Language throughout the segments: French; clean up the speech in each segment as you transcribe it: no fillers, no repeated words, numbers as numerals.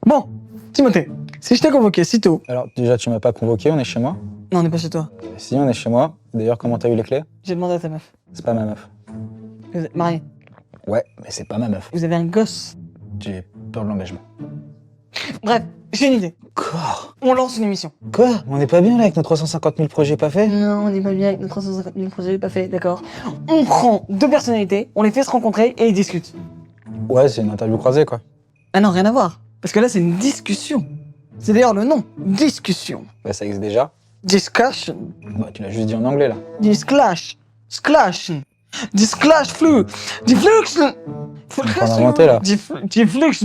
Bon, Timothée, si je t'ai convoqué si tôt... Alors, déjà, tu m'as pas convoqué, on est chez moi. Non, on n'est pas chez toi. Si, on est chez moi. D'ailleurs, comment t'as eu les clés? J'ai demandé à ta meuf. C'est pas ma meuf. Vous êtes mariés. Ouais, mais c'est pas ma meuf. Vous avez un gosse. J'ai peur de l'engagement. Bref, j'ai une idée. Quoi? On lance une émission. Quoi? On n'est pas bien là avec nos 350 000 projets pas faits? Non, on n'est pas bien avec nos 350 000 projets pas faits, d'accord. On prend deux personnalités, on les fait se rencontrer et ils discutent. Ouais, c'est une interview croisée quoi. Ah non, rien à voir. Parce que là, c'est une discussion. C'est d'ailleurs le nom. Discussion. Bah, ça existe déjà. Discussion. Bah, tu l'as juste dit en anglais là. Disclash. Sklash. Disclash flu. Defluxion. On est en train d'inventer, là. Deflux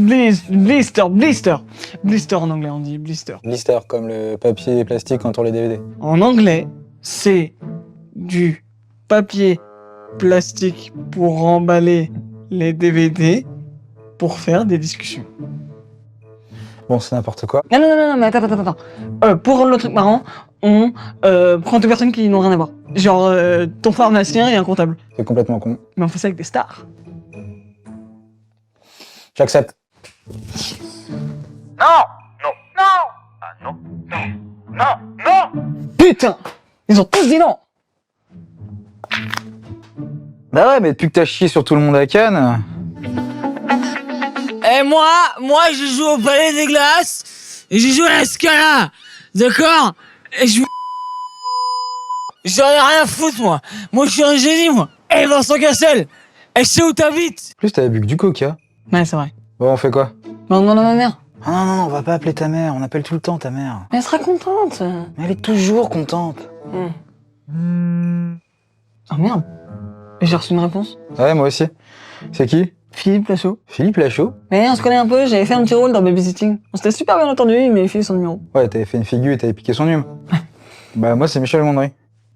blister. Blister. Blister en anglais, on dit blister. Blister, comme le papier plastique entoure les DVD. En anglais, c'est du papier plastique pour emballer les DVD pour faire des discussions. Bon, c'est n'importe quoi. Non, mais attends. Pour rendre le truc marrant, on prend deux personnes qui n'ont rien à voir. Genre ton pharmacien et un comptable. C'est complètement con. Mais on fait ça avec des stars. J'accepte. Non. Putain! Ils ont tous dit non! Bah ouais, mais depuis que t'as chié sur tout le monde à Cannes... Et moi, je joue au Palais des Glaces, et je joue à la Scala, d'accord? Et j'en ai rien à foutre, moi. Moi, je suis un génie, moi. Et Vincent Cassel, et je sais où t'habites. En plus, t'avais bu que du coca. Ouais, c'est vrai. Bon, on fait quoi? Mais on demande à ma mère. Ah non, on va pas appeler ta mère, on appelle tout le temps ta mère. Mais elle sera contente. Mais elle est toujours contente. Oh merde. J'ai reçu une réponse. Ouais, moi aussi. C'est qui? Philippe Lachaud. Philippe Lachaud? Mais on se connaît un peu, j'avais fait un petit rôle dans Babysitting. On s'était super bien entendu, il m'avait filé son numéro. Ouais, t'avais fait une figure et t'avais piqué son hume. Bah moi, c'est Michel Gondry.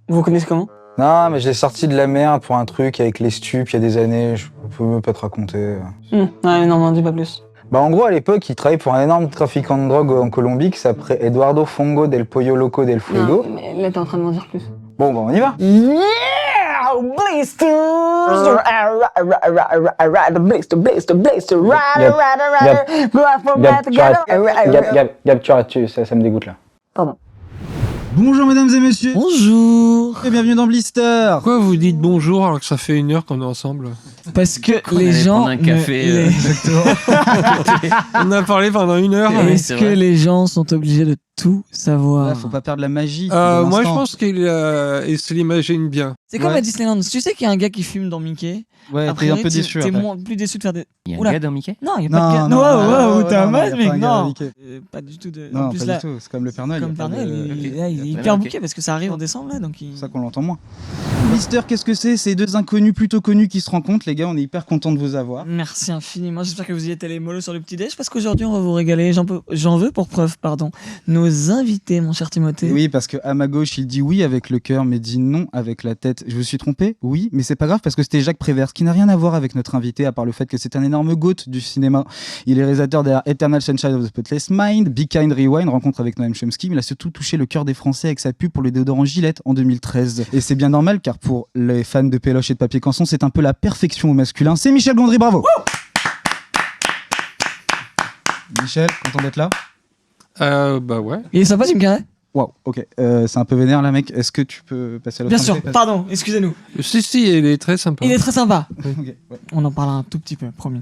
Vous connaissez comment? Non, mais je l'ai sorti de la merde pour un truc avec les stupes il y a des années, je peux même pas te raconter. Ouais, non, m'en dis pas plus. Bah en gros, à l'époque, il travaillait pour un énorme trafiquant de drogue en Colombie qui s'appelait Eduardo Fongo del Pollo Loco del Fuego. Non, mais là t'es en train de m'en dire plus. Bon, bah on y va. Yeah! Blisters! Blister! Gab, tu arrêtes, ça me dégoûte là. Pardon. Bonjour mesdames et messieurs, Bonjour. et bienvenue dans Blister. Pourquoi vous dites bonjour alors que ça fait 1 heure qu'on est ensemble? Parce que On les allait gens... prendre un café, On a parlé pendant 1 heure. Ouais, Est-ce c'est que vrai. les gens sont obligés de tout savoir? Là, faut pas perdre la magie. Moi je pense qu'il se l'imagine bien. C'est comme Ouais. à Disneyland. Tu sais qu'il y a un gars qui fume dans Mickey. Ouais, Après, t'es un peu déçu. T'es après. plus déçu de faire des... Il y a un Oula. gars dans Mickey? Non, il n'y a pas de gars. Non, t'es un mal, mec, non. Pas du tout de... en Non, plus, pas là, du tout. C'est comme le Père Noël. comme y a pas Père Noël, de- il est Ok. hyper Ok. bouquet parce que ça arrive en décembre, là, donc C'est il... pour ça qu'on l'entend moins. Blister, qu'est-ce que c'est? C'est deux inconnus plutôt connus qui se rencontrent, les gars. On est hyper contents de vous avoir. Merci infiniment. J'espère que vous y êtes allés mollo sur le petit déj parce qu'aujourd'hui on va vous régaler. J'en veux pour preuve, nos invités, mon cher Timothée. Oui, parce que à ma gauche, il dit oui avec le cœur, mais dit non avec la tête. Je me suis trompé? Oui, mais c'est pas grave parce que c'était Jacques Prévert, qui n'a rien à voir avec notre invité, à part le fait que c'est un énorme goat du cinéma. Il est réalisateur derrière Eternal Sunshine of the Spotless Mind, Be Kind Rewind, rencontre avec Noam Chomsky, mais il a surtout touché le cœur des Français avec sa pub pour le déodorant Gillette en 2013. Et c'est bien normal, car pour les fans de Péloche et de Papier Canson, c'est un peu la perfection au masculin. C'est Michel Gondry, bravo! Michel, content d'être là? Bah ouais. Il est sympa, Jim Carrey? Waouh, ok. C'est un peu vénère là, mec. Est-ce que tu peux passer à l'autre Bien sûr, invité? pardon, excusez-nous. Si, il est très sympa. Il est très sympa. Ok, ouais. On en parlera un tout petit peu, promis.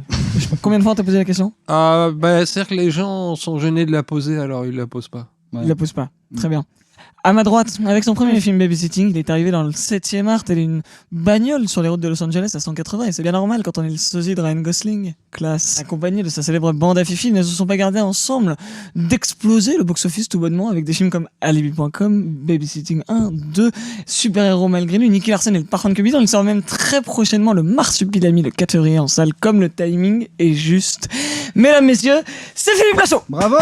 Combien de fois on t'a posé la question? Bah c'est-à-dire que les gens sont gênés de la poser alors ils la posent pas. Ouais. Il la pose pas. Très bien. À ma droite, avec son premier film Babysitting, il est arrivé dans le 7e art, tel une bagnole sur les routes de Los Angeles à 180, et c'est bien normal quand on est le sosie de Ryan Gosling. Classe. Accompagné de sa célèbre bande à Fifi, ils ne se sont pas gardés ensemble d'exploser le box-office tout bonnement avec des films comme Alibi.com, Babysitting 1, 2, Super Héros malgré lui, Nicky Larson et le parfum de Cupidon. Il sort même très prochainement le Marsupilami, le 4 février en salle, comme le timing est juste. Mesdames, messieurs, c'est Philippe Lachaud. Bravo!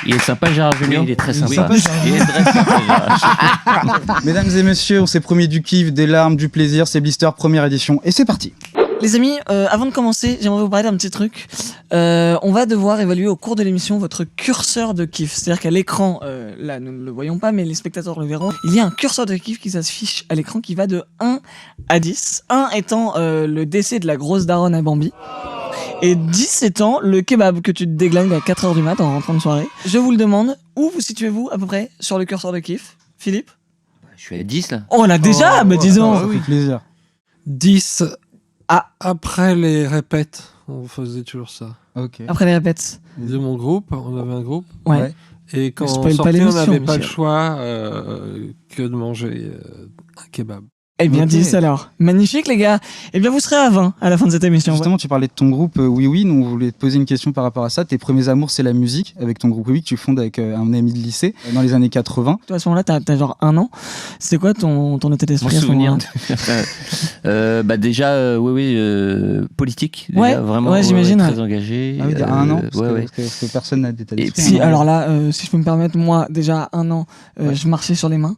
Il est sympa, Gérard Junior. Oui, Il est très il est sympa. sympa, Gérard. Il est très sympa, Gérard. Mesdames et messieurs, on s'est promis du kiff, des larmes, du plaisir. C'est Blister, première édition. Et c'est parti. Les amis, avant de commencer, j'aimerais vous parler d'un petit truc. On va devoir évaluer au cours de l'émission votre curseur de kiff. C'est-à-dire qu'à l'écran, là nous ne le voyons pas, mais les spectateurs le verront, il y a un curseur de kiff qui s'affiche à l'écran qui va de 1 à 10. 1 étant le décès de la grosse daronne à Bambi. Et 17 ans, le kebab que tu te déglingues à 4h du mat en rentrant de soirée. Je vous le demande, où vous situez-vous à peu près sur le curseur de kiff, Philippe? Je suis à 10 là. Oh, on l'a déjà, mais disons. Ça fait plaisir. 10. Ah. Après les répètes, on faisait toujours ça. Ok. Après les répètes. De mon groupe, on avait un groupe. Ouais. Et quand Ne on spoil pas sortait, on l'émission, n'avait pas le Michel. choix que de manger un kebab. Eh bien, Ok. 10 alors. Magnifique, les gars. Eh bien, vous serez à 20 à la fin de cette émission. Justement, tu parlais de ton groupe Oui Oui, nous on voulait te poser une question par rapport à ça. Tes premiers amours, c'est la musique, avec ton groupe Oui Oui que tu fondes avec un ami de lycée dans les années 80. Toi, à ce moment-là, t'as genre 1 an. C'était quoi ton état Mon d'esprit à ce souvenir. moment-là Bah déjà, politique. Déjà, Ouais, vraiment. ouais, j'imagine, Très ouais. engagé. Ah oui, il y a un an, parce ouais, que, ouais. parce que personne n'a d'état Et d'esprit. Si, hein. alors là, si je peux me permettre, moi, déjà à 1 an, Ouais. je marchais sur les mains.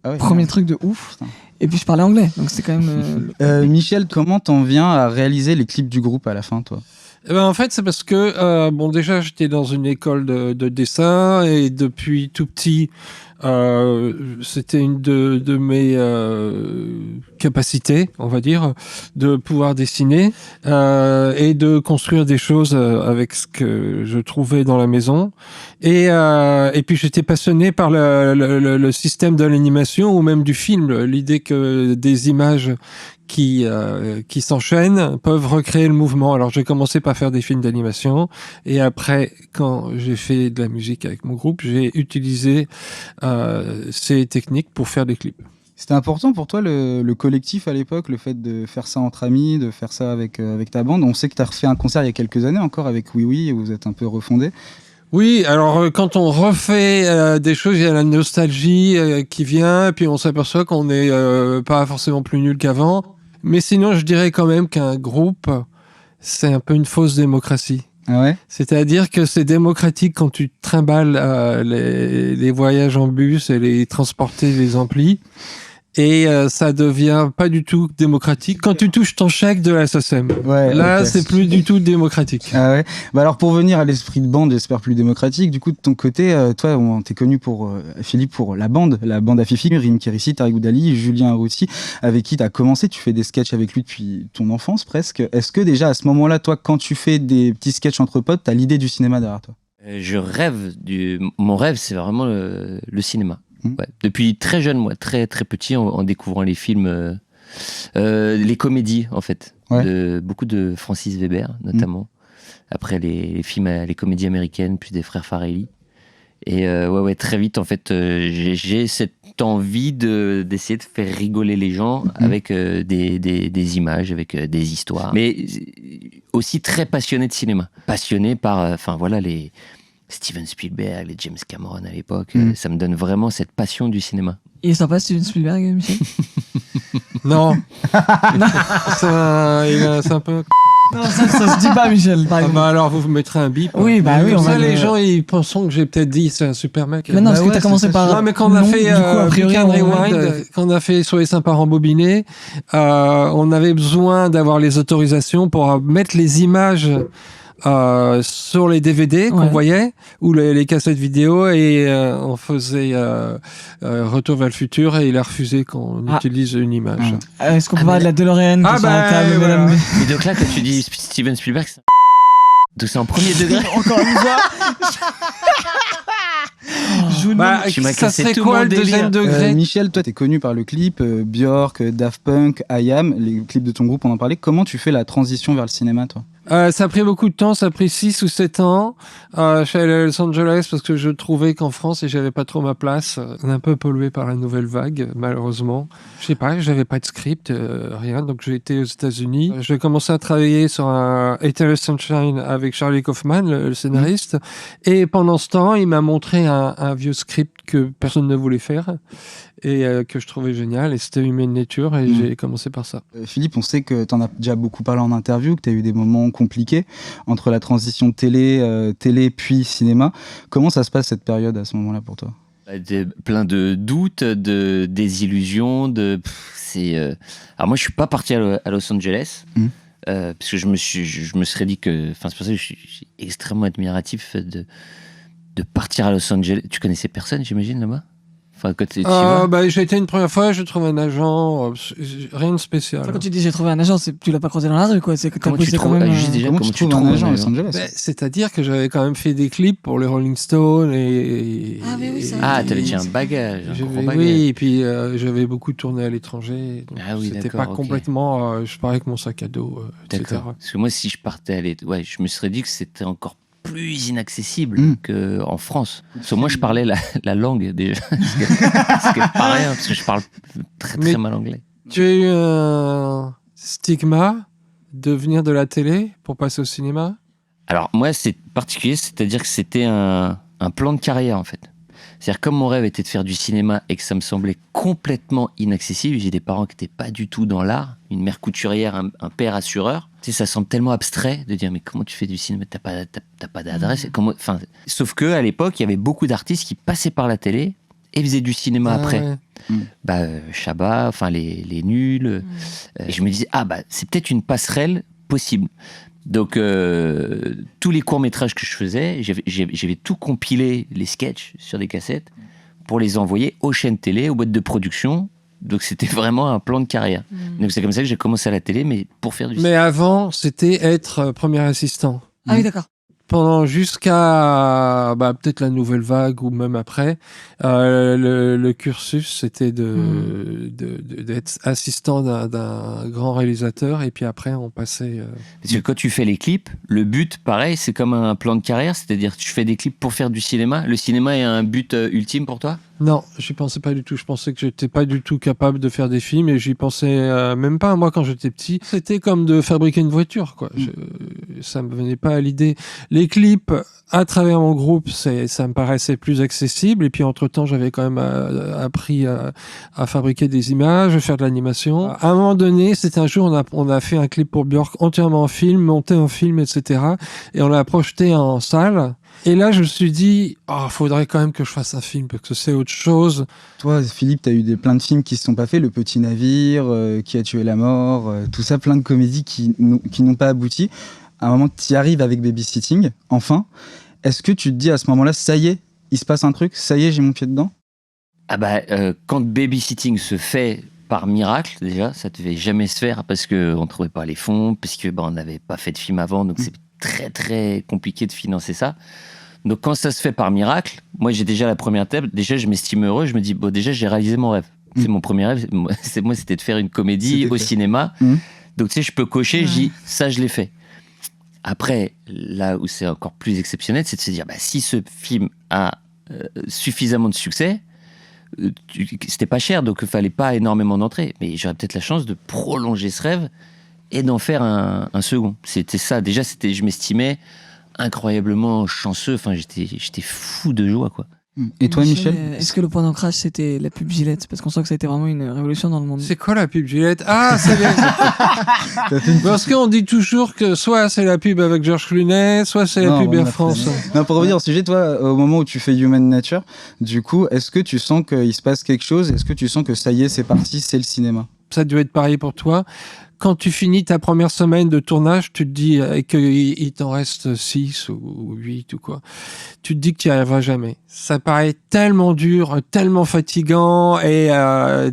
Ah ouais, Premier non. truc de ouf. Putain. Et puis je parlais anglais, donc c'était quand même. Michel, comment t'en viens à réaliser les clips du groupe à la fin, toi? Eh ben, en fait, c'est parce que, bon, déjà, j'étais dans une école de dessin et depuis tout petit, c'était une de mes capacités, on va dire, de pouvoir dessiner et de construire des choses avec ce que je trouvais dans la maison. Et puis, j'étais passionné par le système de l'animation ou même du film, l'idée que des images qui s'enchaînent peuvent recréer le mouvement. Alors j'ai commencé par faire des films d'animation et après quand j'ai fait de la musique avec mon groupe, j'ai utilisé ces techniques pour faire des clips. C'était important pour toi le collectif à l'époque, le fait de faire ça entre amis, de faire ça avec ta bande. On sait que tu as refait un concert il y a quelques années encore avec Oui Oui et vous êtes un peu refondé. Oui, alors quand on refait des choses, il y a la nostalgie qui vient, et puis on s'aperçoit qu'on n'est pas forcément plus nul qu'avant. Mais sinon, je dirais quand même qu'un groupe, c'est un peu une fausse démocratie. Ah ouais? C'est-à-dire que c'est démocratique quand tu trimbales les voyages en bus et les transporter les amplis. Et ça devient pas du tout démocratique quand tu touches ton chèque de la SACEM. Ouais, Là, ok. c'est plus du tout démocratique. Ah ouais. Bah alors pour venir à l'esprit de bande, j'espère plus démocratique. Du coup de ton côté, toi, t'es connu pour Philippe pour la bande à Fifi, Rim Kérissi, Tariq Boudali, Julien Arrouti, avec qui t'as commencé. Tu fais des sketchs avec lui depuis ton enfance presque. Est-ce que déjà à ce moment-là, toi, quand tu fais des petits sketchs entre potes, t'as l'idée du cinéma derrière toi? Je rêve Mon rêve, c'est vraiment le cinéma. Mmh. Ouais. Depuis très jeune, moi, très très petit, en découvrant les films, les comédies en fait, Ouais. beaucoup de Francis Weber notamment. Après les films, les comédies américaines, puis des frères Farrelly. Et ouais, très vite en fait, j'ai cette envie d'essayer de faire rigoler les gens avec des images, avec des histoires, mais aussi très passionné de cinéma, passionné par, enfin voilà les Steven Spielberg, les James Cameron à l'époque, ça me donne vraiment cette passion du cinéma. Il est sympa, Steven Spielberg, Michel? Non. C'est un peu... Non, ça se dit pas, Michel, par Ah exemple. bah alors vous mettrez un bip. Oui, bah oui, Comme on ça, va les le- gens ils penseront que j'ai peut-être dit c'est un super mec. Mais non, parce que ouais, t'as c'est commencé ça. par. Non, mais quand on a non, fait du coup, a priori, Weekend on- Rewind, quand on a fait Soyez sympa rembobiné, on avait besoin d'avoir les autorisations pour mettre les images sur les DVD qu'on Ouais. voyait ou les cassettes vidéo et on faisait Retour vers le futur et il a refusé qu'on Ah. utilise une image. Est-ce qu'on peut parler de la DeLorean qui Ah est sur la bah, table, voilà. mesdames? Et donc là, quand tu dis Steven Spielberg, donc c'est en premier degré. Encore une fois. Je vous Bah, Tu m'as ça cassé serait tout quoi mon le deuxième délire. degré Michel, toi, t'es connu par le clip Björk, Daft Punk, IAM, les clips de ton groupe, on en parlait. Comment tu fais la transition vers le cinéma, toi? Ça a pris beaucoup de temps, ça a pris 6 ou 7 ans. Je suis allé à Los Angeles parce que je trouvais qu'en France, et j'avais pas trop ma place, on est un peu pollué par la nouvelle vague, malheureusement. Je sais pas, j'avais pas de script, rien, donc j'ai été aux États-Unis. J'ai commencé à travailler sur un Eternal Sunshine avec Charlie Kaufman, le scénariste, et pendant ce temps, il m'a montré un vieux script que personne ne voulait faire et que je trouvais génial, et c'était Human Nature, et j'ai commencé par ça. Philippe, on sait que tu en as déjà beaucoup parlé en interview, que tu as eu des moments compliqués entre la transition télé puis cinéma. Comment ça se passe cette période à ce moment-là pour toi? Plein de doutes, de désillusions, alors moi je suis pas parti à Los Angeles parce que je me serais dit que, enfin c'est pour ça que je suis extrêmement admiratif de partir à Los Angeles. Tu connaissais personne, j'imagine, là-bas? Enfin, quand tu vas. Bah, j'ai été une première fois, j'ai trouvé un agent, rien de spécial. Enfin, quand tu dis j'ai trouvé un agent, tu l'as pas croisé dans la rue, quoi. C'est que t'as Comment tu posé quand trouves même. juste déjà, Comment comment tu trouves un agent à Los Angeles? Bah, c'est-à-dire que j'avais quand même fait des clips pour les Rolling Stones Ah, mais oui, ça. Ah, t'avais déjà un bagage, un gros bagage. Oui, et puis j'avais beaucoup tourné à l'étranger. Donc Ah oui, c'était d'accord, pas ok. complètement. Je parlais avec mon sac à dos, etc. D'accord. Parce que moi, si je partais ouais, je me serais dit que c'était encore plus inaccessible qu'en France. Parce que moi, je parlais la langue déjà. ce qui est pas rien, parce que je parle très Mais- mal anglais. Tu as eu un stigma de venir de la télé pour passer au cinéma? Alors, moi, c'est particulier, c'est-à-dire que c'était un plan de carrière, en fait. C'est-à-dire, comme mon rêve était de faire du cinéma et que ça me semblait complètement inaccessible, j'ai des parents qui n'étaient pas du tout dans l'art, une mère couturière, un père assureur. Tu sais, ça semble tellement abstrait de dire, mais comment tu fais du cinéma? T'as pas d'adresse. Enfin, sauf que à l'époque, il y avait beaucoup d'artistes qui passaient par la télé et faisaient du cinéma après. Ouais. Chabat, enfin, les nuls. Et je me disais, c'est peut-être une passerelle possible. Donc, tous les courts-métrages que je faisais, j'avais tout compilé, les sketchs sur des cassettes, pour les envoyer aux chaînes télé, aux boîtes de production. Donc, c'était vraiment un plan de carrière. Donc, c'est comme ça que j'ai commencé à la télé, mais pour faire du Mais avant, c'était être premier assistant. Ah oui, d'accord. Pendant jusqu'à peut-être la nouvelle vague ou même après, le cursus c'était d'être assistant d'un grand réalisateur et puis après on passait. Parce que quand tu fais les clips, le but, pareil, c'est comme un plan de carrière, c'est-à-dire que tu fais des clips pour faire du cinéma. Le cinéma est un but ultime pour toi? Non, j'y pensais pas du tout. Je pensais que j'étais pas du tout capable de faire des films et j'y pensais même pas. Moi, quand j'étais petit, c'était comme de fabriquer une voiture, quoi. Ça me venait pas à l'idée. Les clips, à travers mon groupe, ça me paraissait plus accessible. Et puis, entre-temps, j'avais quand même appris à fabriquer des images, faire de l'animation. À un moment donné, c'était un jour, on a fait un clip pour Björk entièrement en film, monté en film, etc. Et on l'a projeté en salle. Et là, je me suis dit, faudrait quand même que je fasse un film, parce que c'est autre chose. Toi, Philippe, t'as eu plein de films qui se sont pas faits, Le Petit Navire, Qui a tué la mort, tout ça, plein de comédies qui n'ont pas abouti. À un moment, tu y arrives avec Babysitting, enfin. Est-ce que tu te dis à ce moment-là, ça y est, il se passe un truc, ça y est, j'ai mon pied dedans? Quand Babysitting se fait par miracle, déjà, ça ne devait jamais se faire parce qu'on ne trouvait pas les fonds, parce que on n'avait pas fait de film avant, donc c'est très très compliqué de financer ça. Donc quand ça se fait par miracle, moi j'ai déjà la première table, déjà je m'estime heureux, je me dis déjà j'ai réalisé mon rêve. C'est mon premier rêve, moi c'était de faire une comédie au cinéma. Donc tu sais, je peux cocher, je dis ça je l'ai fait. Après, là où c'est encore plus exceptionnel, c'est de se dire si ce film a suffisamment de succès, c'était pas cher, donc il fallait pas énormément d'entrées, mais j'aurais peut-être la chance de prolonger ce rêve et d'en faire un second. C'était ça, déjà je m'estimais incroyablement chanceux, enfin j'étais fou de joie, quoi. Et toi, Michel? Est-ce que le point d'ancrage c'était la pub Gillette? Parce qu'on sent que ça a été vraiment une révolution dans le monde. C'est quoi la pub Gillette? Ah, c'est bien. Parce qu'on dit toujours que soit c'est la pub avec Georges Clooney, soit c'est la pub Air France. Non, pour revenir au sujet, toi, au moment où tu fais Human Nature, du coup, est-ce que tu sens qu'il se passe quelque chose? Est-ce que tu sens que ça y est, c'est parti, c'est le cinéma? Ça doit être pareil pour toi. Quand tu finis ta première semaine de tournage, tu te dis qu'il t'en reste 6 ou 8 ou quoi. Tu te dis que tu n'y arriveras jamais. Ça paraît tellement dur, tellement fatigant et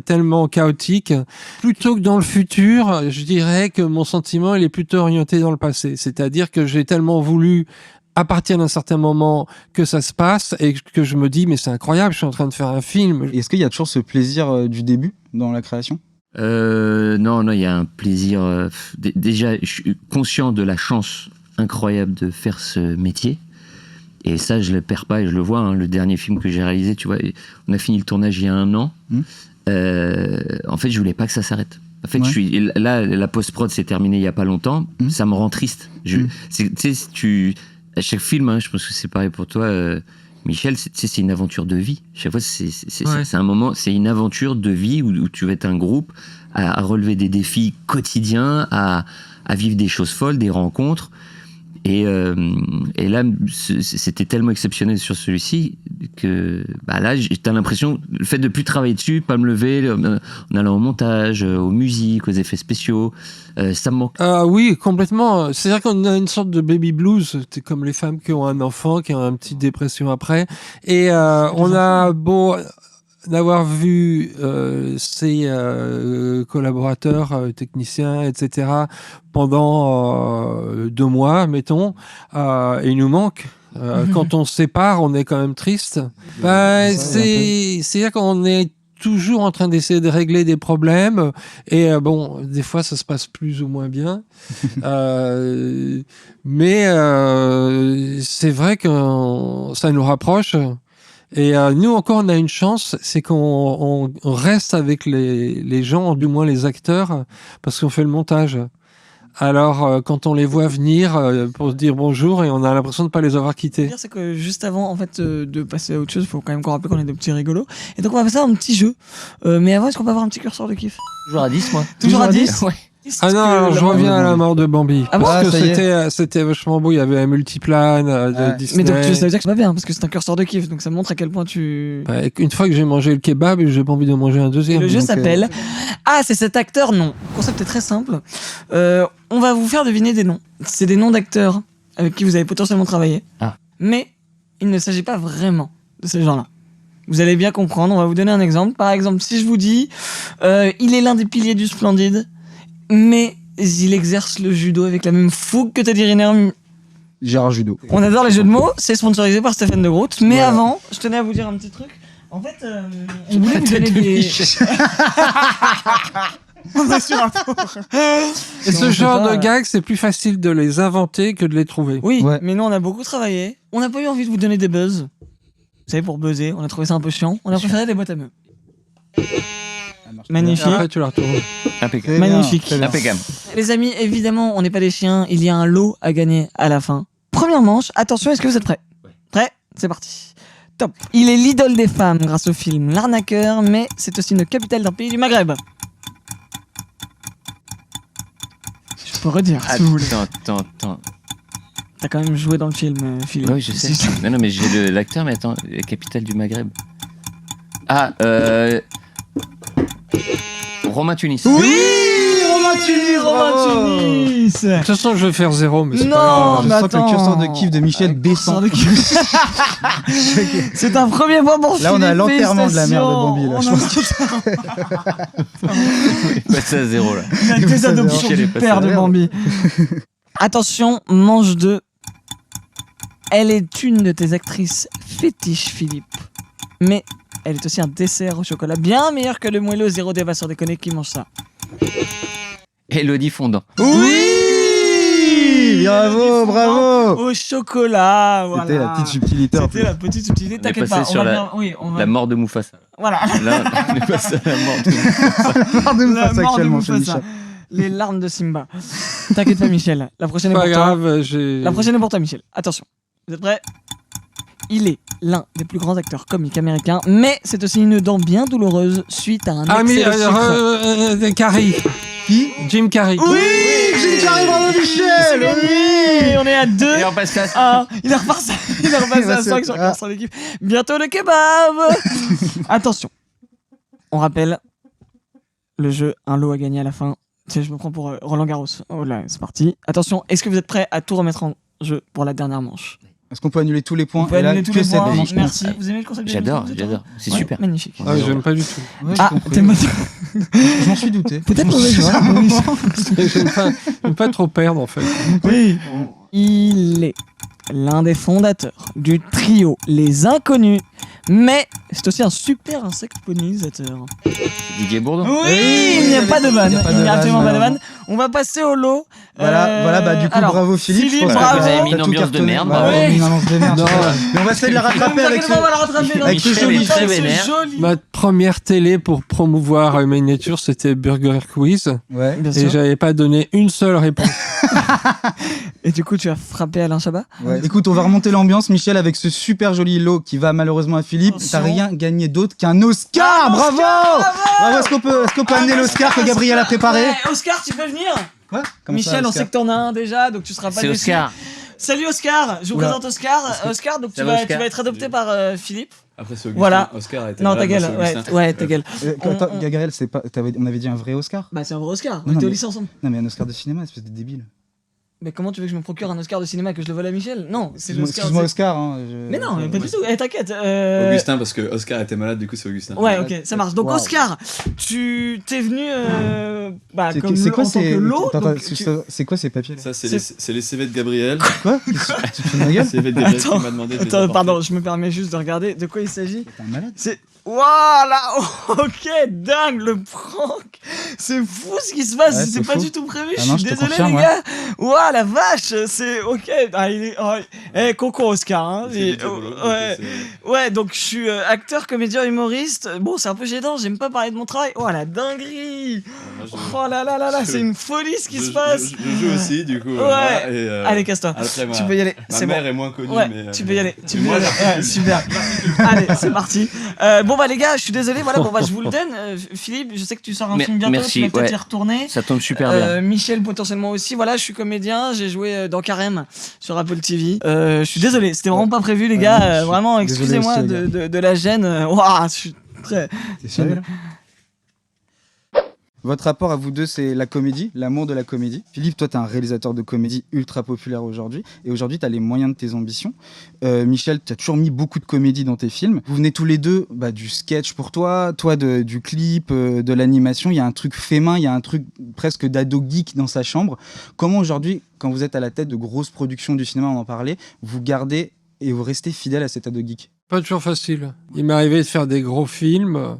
tellement chaotique. Plutôt que dans le futur, je dirais que mon sentiment, il est plutôt orienté dans le passé. C'est-à-dire que j'ai tellement voulu à partir d'un certain moment que ça se passe et que je me dis mais c'est incroyable, je suis en train de faire un film. Est-ce qu'il y a toujours ce plaisir du début dans la création? Non, il y a un plaisir. Déjà, je suis conscient de la chance incroyable de faire ce métier. Et ça, je le perds pas et je le vois. Le dernier film que j'ai réalisé, tu vois, on a fini le tournage il y a 1 an. En fait, je voulais pas que ça s'arrête. En fait, la post-prod s'est terminée il y a pas longtemps. Ça me rend triste. À chaque film, je pense que c'est pareil pour toi, Michel, c'est une aventure de vie. Chaque fois, c'est un moment, c'est une aventure de vie où tu vas être un groupe à relever des défis quotidiens, à vivre des choses folles, des rencontres. Et là, c'était tellement exceptionnel sur celui-ci que là, t'as l'impression, le fait de plus travailler dessus, pas me lever, en allant au montage, aux musiques, aux effets spéciaux, ça me manque. Oui, complètement. C'est-à-dire qu'on a une sorte de baby blues. C'est comme les femmes qui ont un enfant, qui ont une petite dépression après. Et on a beau d'avoir vu ses collaborateurs, techniciens, etc. pendant 2 mois, mettons, et il nous manque. Quand on se sépare, on est quand même triste. C'est-à-dire qu'on est toujours en train d'essayer de régler des problèmes et bon, des fois ça se passe plus ou moins bien, mais c'est vrai que ça nous rapproche. Et nous encore, on a une chance, c'est qu'on reste avec les gens, du moins les acteurs, parce qu'on fait le montage. Alors, quand on les voit venir pour se dire bonjour, et on a l'impression de ne pas les avoir quittés. Le pire, c'est que juste avant en fait, de passer à autre chose, il faut quand même qu'on rappelle qu'on est des petits rigolos. Et donc, on va passer à un petit jeu. Mais avant, est-ce qu'on peut avoir un petit curseur de kiff? Toujours à 10, moi. Toujours à 10? Ouais. Ah non, alors, je reviens à la mort de Bambi. Ah bon, parce que ça y est. c'était vachement beau. Il y avait un multiplane de Disney. Mais donc, ça veut dire que c'est pas bien, parce que c'est un curseur de kiff. Donc, ça montre à quel point tu... Bah, une fois que j'ai mangé le kebab, j'ai pas envie de manger un Et deuxième. le jeu donc, s'appelle Ah, c'est cet acteur? Non. Le concept est très simple. On va vous faire deviner des noms. C'est des noms d'acteurs avec qui vous avez potentiellement travaillé. Ah. Mais il ne s'agit pas vraiment de ces gens-là. Vous allez bien comprendre. On va vous donner un exemple. Par exemple, si je vous dis il est l'un des piliers du Splendide, mais il exerce le judo avec la même fougue que Teddy Riner. Gérard Judo. On adore les jeux de mots. C'est sponsorisé par Stéphane de Groot. Mais Voilà. avant, je tenais à vous dire un petit truc. En fait, on voulait vous donner des... On est sur un tour. Et ce genre de gags, c'est plus facile de les inventer que de les trouver. Oui, Ouais. mais nous on a beaucoup travaillé. On n'a pas eu envie de vous donner des buzz. Vous savez, pour buzzer, on a trouvé ça un peu chiant. On a préféré des boîtes à meux. Magnifique. Après, tu la retournes. Impeccable. Magnifique. Très bien. Impeccable. Les amis, évidemment, on n'est pas des chiens. Il y a un lot à gagner à la fin. Première manche. Attention, est-ce que vous êtes prêts? Prêts? C'est parti. Top. Il est l'idole des femmes grâce au film L'Arnaqueur, mais c'est aussi une capitale d'un pays du Maghreb. Je peux redire si vous voulez. Attends. T'as quand même joué dans le film, Philippe. Oui, je sais. Non, mais j'ai l'acteur, mais attends, la capitale du Maghreb. Ah, Romain Tunis. Oui, Romain Tunis. De toute façon, je vais faire 0, mais c'est Non, pas grave. Je mais sens que le attends. curseur de kiff de Michel descend. C'est un premier point pour Là, on a Philippe, l'enterrement de la mère de Bambi, là, je félicitations. Passe à 0, là. On a des adoptions Michel du est passé père à de la Bambi. Attention, manche 2. Elle est une de tes actrices fétiches, Philippe. Mais elle est aussi un dessert au chocolat bien meilleur que le moelleux zéro débat sur déconner qui mange ça. Elodie Fondant. Oui, bravo. Au chocolat, voilà. C'était la petite subtilité. C'était la petite subtilité. On est T'inquiète passé pas, on sur va la- bien- oui, on va... La mort de Mufasa. Voilà. Là, on est passé à la mort de Mufasa. de La face mort de actuellement chez Mufasa. Michel. Les larmes de Simba. T'inquiète pas, Michel. La prochaine est Pas pour toi. grave, j'ai. La prochaine est pour toi, Michel. Attention. Vous êtes prêts? Il est l'un des plus grands acteurs comiques américains, mais c'est aussi une dent bien douloureuse suite à un Ah, mais excès de sucre. Carrey. Qui? Jim Carrey. Oui, Jim Carrey, bravo c'est Michel. gagné. On est à 2. Et on passe là. Il est repassé à 5 sur 15 sur l'équipe. Bientôt le kebab. Attention. On rappelle le jeu, un lot à gagner à la fin. Tiens, je me prends pour Roland Garros. Oh là, c'est parti. Attention, est-ce que vous êtes prêts à tout remettre en jeu pour la dernière manche? Est-ce qu'on peut annuler tous les points? On peut Et là, annuler tous que les cette points. manche. Merci. Vous aimez le concept de J'adore, l'émission, j'adore. C'est Ouais, super. Magnifique. Ah, j'aime pas du tout. Ouais, j'ai Ah, compris. t'es motivé. Je m'en suis douté. Peut-être Je m'en mauvais suis joueur. J'aime pas trop perdre, en fait. Oui. Il est l'un des fondateurs du trio Les Inconnus, mais c'est aussi un super insecte pollinisateur. Didier Bourdon. Oui, il n'y a pas de vanne. Il n'y a pas Il de n'y a absolument vanne, pas de vanne. On va passer au lot. Voilà, bah du coup, alors, bravo Philippe. je pense que bravo. Vous avez mis t'as une tout ambiance de cartonné. merde, Bah, bravo. ouais, une ambiance de merde. Non. Mais on va essayer de la rattraper avec ce... On va la rattraper dans avec ce le joli très ce vénère. joli. Ma première télé pour promouvoir Human Nature, c'était Burger Quiz. Ouais. Bien Et sûr. j'avais pas donné une seule réponse. Et du coup, tu as frappé Alain Chabat. Ouais. Écoute, on va remonter l'ambiance, Michel, avec ce super joli lot qui va malheureusement à Philippe. Attention. T'as rien gagné d'autre qu'un Oscar. Bravo. Bravo. Est-ce qu'on peut amener l'Oscar que Gabriel a préparé? Ouais, Oscar, tu peux venir? Quoi? Comment ça, Michel, on Oscar sait que t'en as un déjà, donc tu seras pas C'est déçu. Oscar. Salut Oscar, je vous Oula. présente Oscar. Oscar, donc tu Ça va, vas, Oscar tu vas être adopté par Philippe. Après, c'est Augustin. Voilà. Oscar était Non, malade, ta gueule, moi, c'est ouais, Augustin. ouais, ta gueule. Attends, On- Gabriel, on avait dit un vrai Oscar? Bah, c'est un vrai Oscar. Non, On était mais- au lycée ensemble. Non, mais un Oscar de cinéma, espèce de débile. Mais comment tu veux que je me procure un Oscar de cinéma et que je le vole à Michel? Non, c'est l'Oscar. Excuse-moi, Oscar. Mais non, mais pas du tout. T'inquiète. Augustin, parce que Oscar était malade, du coup c'est Augustin. Ouais, ok, ça marche. Donc Wow. Oscar, tu t'es venu comme C'est quoi en tant que lot. Attends, donc c'est quoi ces papiers là? Ça, c'est les CV de Gabriel. Quoi? Tu te fous de ma gueule? CV de Gabriel Attends, qui m'a demandé de les Attends, apporter. pardon, je me permets juste de regarder de quoi il s'agit. T'es un malade? C'est. Voilà. Ok, dingue, le prank. C'est fou ce qui se passe. Ouais, C'est c'est pas fou. du tout prévu. Ah Je non, suis je te désolé, confirme, les ouais. gars. Ouah, la vache. C'est ok. Ah, il est. Oh, Coco Oscar. Hein. C'est du diabolo, donc Ouais. c'est- Ouais, donc je suis acteur, comédien, humoriste. Bon, c'est un peu gênant. J'aime pas parler de mon travail. Oh la dinguerie. Moi, je- Oh là là là là, je- c'est une folie ce qui je- se passe. Je joue aussi, du coup. Ouais. voilà, et, Allez, casse-toi. après, Tu peux y aller. Ma C'est bon. mère est moins connue, Ouais, mais. tu peux y aller. Tu peux y moi, aller. Ouais, super. Allez, c'est parti. Bon bah les gars, je suis désolé. Voilà, bon bah je vous le donne. Philippe, je sais que tu sors un film bientôt. Merci, Tu vas peut-être ouais. y retourner. Ça tombe super bien. Michel potentiellement aussi. Voilà, je suis comédien. J'ai joué dans Carême sur Apple TV. Je suis désolé. C'était vraiment pas prévu les gars. je suis Vraiment, désolé excusez-moi aussi, les de la gêne. Ouah, je suis très. T'es sérieux là? Votre rapport à vous deux, c'est la comédie, l'amour de la comédie. Philippe, toi, t'es un réalisateur de comédie ultra populaire aujourd'hui. Et aujourd'hui, t'as les moyens de tes ambitions. Michel, t'as toujours mis beaucoup de comédie dans tes films. Vous venez tous les deux du sketch pour toi du clip, de l'animation. Il y a un truc fait main, il y a un truc presque d'ado geek dans sa chambre. Comment aujourd'hui, quand vous êtes à la tête de grosses productions du cinéma, on en parlait, vous gardez et vous restez fidèle à cet ado geek? Pas toujours facile. Il m'est arrivé de faire des gros films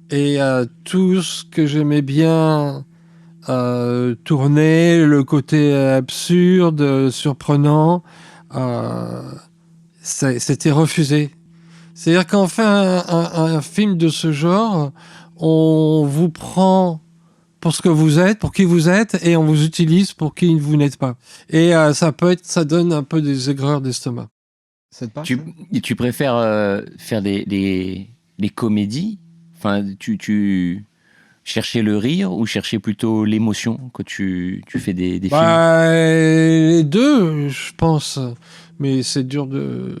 et tout ce que j'aimais bien tourner, le côté absurde, surprenant, c'était refusé. C'est-à-dire quand on fait un film de ce genre, on vous prend pour ce que vous êtes, pour qui vous êtes, et on vous utilise pour qui vous n'êtes pas. Et ça donne un peu des aigreurs d'estomac. Ça te parle? Tu préfères faire des comédies? Enfin, tu chercher le rire ou chercher plutôt l'émotion quand tu fais des films? Les deux, je pense. Mais c'est dur de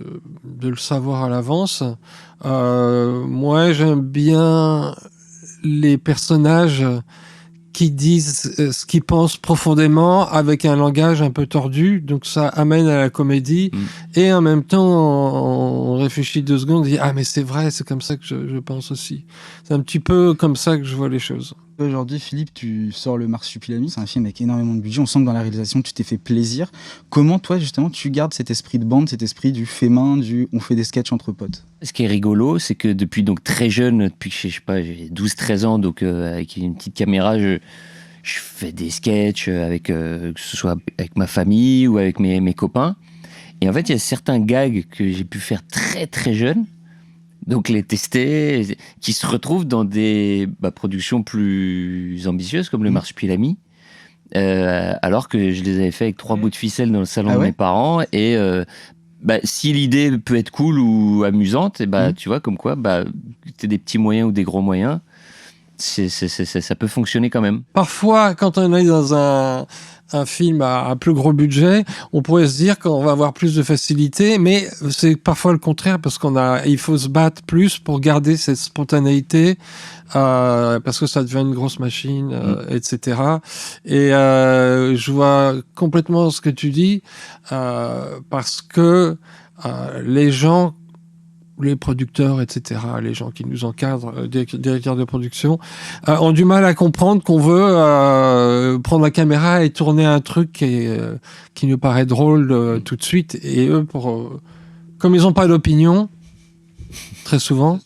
le savoir à l'avance. Moi, j'aime bien les personnages qui disent ce qu'ils pensent profondément avec un langage un peu tordu, donc ça amène à la comédie, et en même temps on réfléchit 2 secondes et dit ah mais c'est vrai, c'est comme ça que je pense aussi. C'est un petit peu comme ça que je vois les choses. Aujourd'hui, Philippe, tu sors le Marsupilami, c'est un film avec énormément de budget. On sent que dans la réalisation, tu t'es fait plaisir. Comment, toi, justement, tu gardes cet esprit de bande, cet esprit du fait main, on fait des sketchs entre potes? Ce qui est rigolo, c'est que depuis donc très jeune, depuis que je sais pas, j'ai 12-13 ans, donc avec une petite caméra, je fais des sketchs que ce soit avec ma famille ou avec mes copains. Et en fait, il y a certains gags que j'ai pu faire très très jeune, donc les tester, qui se retrouvent dans des productions plus ambitieuses comme le Marsupilami, alors que je les avais fait avec 3 bouts de ficelle dans le salon de mes parents. Et si l'idée peut être cool ou amusante, tu vois, comme quoi, t'es des petits moyens ou des gros moyens, ça peut fonctionner quand même. Parfois, quand on est dans un film à plus gros budget, on pourrait se dire qu'on va avoir plus de facilité, mais c'est parfois le contraire parce il faut se battre plus pour garder cette spontanéité, parce que ça devient une grosse machine, etc. Et je vois complètement ce que tu dis, parce que les gens, les producteurs, etc., les gens qui nous encadrent, directeurs de production, ont du mal à comprendre qu'on veut prendre la caméra et tourner un truc qui nous paraît drôle tout de suite. Et eux, comme ils n'ont pas d'opinion, très souvent,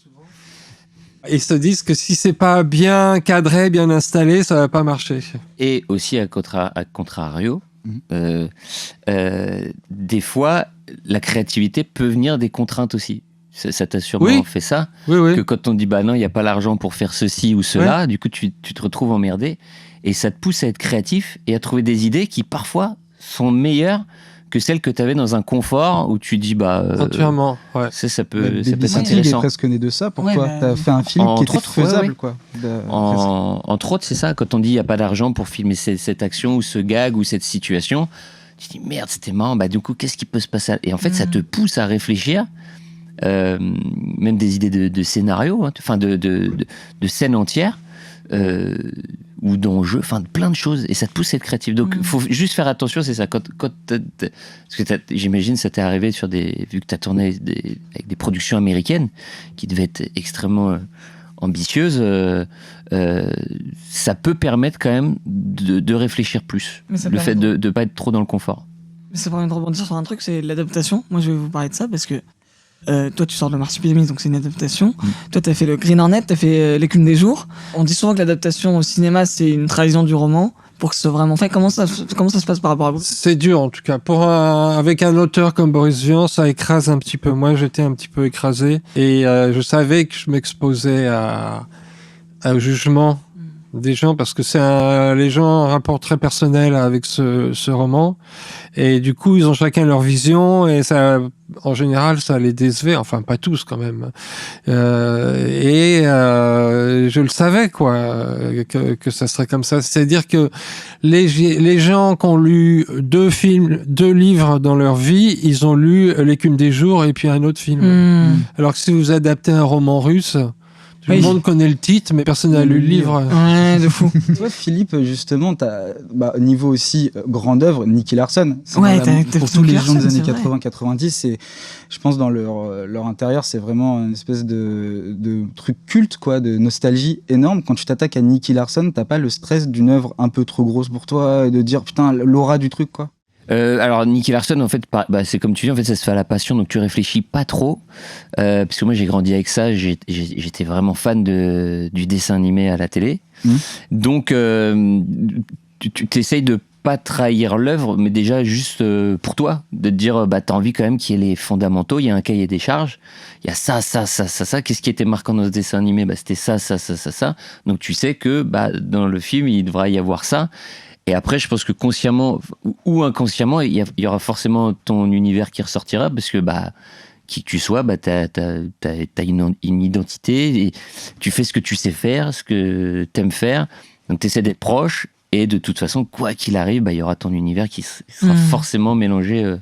ils se disent que si c'est pas bien cadré, bien installé, ça va pas marcher. Et aussi, à contrario, des fois, la créativité peut venir des contraintes aussi. Ça t'a sûrement fait ça, que quand on dit non, il n'y a pas l'argent pour faire ceci ou cela, du coup tu te retrouves emmerdé et ça te pousse à être créatif et à trouver des idées qui parfois sont meilleures que celles que tu avais dans un confort où tu dis entièrement, ça peut être Babysitting intéressant. est presque né de ça pour toi. T'as fait un film qui était faisable, quoi. Entre autres, c'est ça, quand on dit il n'y a pas d'argent pour filmer cette action ou ce gag ou cette situation, tu te dis merde, c'était marrant, du coup qu'est-ce qui peut se passer? Et en fait ça te pousse à réfléchir. Même des idées de scénario, enfin de scènes entières, ou d'enjeux, enfin plein de choses, et ça te pousse à être créatif. Donc faut juste faire attention, c'est ça. Parce que j'imagine ça t'est arrivé vu que t'as tourné avec des productions américaines qui devaient être extrêmement ambitieuses, ça peut permettre quand même de réfléchir plus. Le fait de pas être trop dans le confort. Mais ça permet de rebondir sur un truc, c'est l'adaptation. Moi, je vais vous parler de ça parce que toi, tu sors de Marsupilami, donc c'est une adaptation. Toi, t'as fait le Green Hornet, t'as fait L'écume des jours. On dit souvent que l'adaptation au cinéma, c'est une trahison du roman. Pour que ce soit vraiment fait, comment ça se passe par rapport à vous? C'est dur en tout cas. Avec un auteur comme Boris Vian, ça écrase un petit peu. Moi, j'étais un petit peu écrasé et je savais que je m'exposais au jugement des gens parce que les gens ont un rapport très personnel avec ce roman et du coup ils ont chacun leur vision et ça, en général, ça les décevait, enfin pas tous quand même. Je le savais quoi, que ça serait comme ça. C'est-à-dire que les gens qui ont lu 2 livres dans leur vie, ils ont lu L'écume des jours et puis un autre film. Alors que si vous adaptez un roman russe, tout le monde connaît le titre, mais personne n'a lu le livre. Ouais, de fou. Toi, Philippe, justement, au niveau aussi grande œuvre, Nicky Larson. Ouais, pour tous les gens des années 80-90, je pense dans leur intérieur, c'est vraiment une espèce de truc culte, quoi, de nostalgie énorme. Quand tu t'attaques à Nicky Larson, t'as pas le stress d'une œuvre un peu trop grosse pour toi, et de dire putain l'aura du truc, quoi. Alors Nicky Larson, en fait, c'est comme tu dis, en fait, ça se fait à la passion, donc tu réfléchis pas trop. Parce que moi, j'ai grandi avec ça. J'étais vraiment fan du dessin animé à la télé. Donc, tu t'essayes de pas trahir l'œuvre, mais déjà juste pour toi, de te dire, t'as envie quand même qu'il y ait les fondamentaux. Il y a un cahier des charges. Il y a ça. Qu'est-ce qui était marquant dans ce dessin animé? C'était ça. Donc, tu sais que dans le film, il devra y avoir ça. Et après, je pense que consciemment ou inconsciemment, il y aura forcément ton univers qui ressortira parce que qui que tu sois, t'as une identité et tu fais ce que tu sais faire, ce que t'aimes faire. Donc t'essaies d'être proche et de toute façon, quoi qu'il arrive, il y aura ton univers qui sera forcément mélangé